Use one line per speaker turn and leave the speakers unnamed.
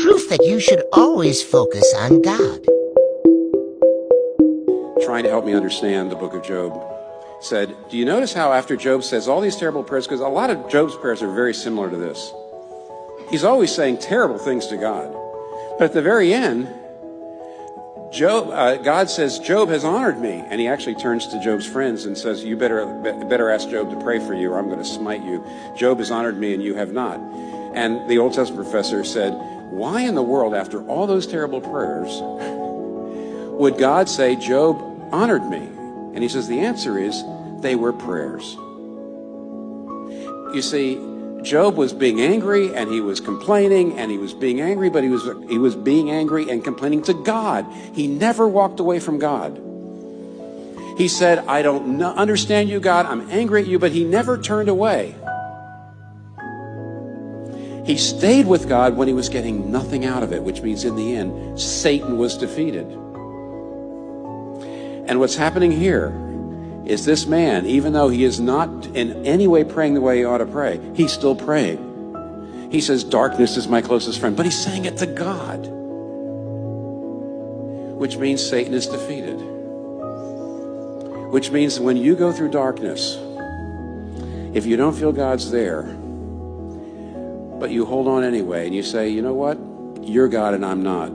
proof that you should always focus on God.
Trying to help me understand the book of Job, said, do you notice how after Job says all these terrible prayers, because a lot of Job's prayers are very similar to this. He's always saying terrible things to God. But at the very end, God says, Job has honored me. And he actually turns to Job's friends and says, you better ask Job to pray for you or I'm going to smite you. Job has honored me and you have not. And the Old Testament professor said, why in the world, after all those terrible prayers, would God say, Job honored me? And he says, the answer is, they were prayers. You see, Job was being angry and he was complaining and he was being angry, but he was being angry and complaining to God. He never walked away from God. He said, I don't understand you, God. I'm angry at you, but he never turned away. He stayed with God when he was getting nothing out of it, which means in the end, Satan was defeated. And what's happening here is this man, even though he is not in any way praying the way he ought to pray, he's still praying. He says, darkness is my closest friend, but he's saying it to God, which means Satan is defeated. Which means when you go through darkness, if you don't feel God's there, but you hold on anyway and you say, you know what? You're God and I'm not.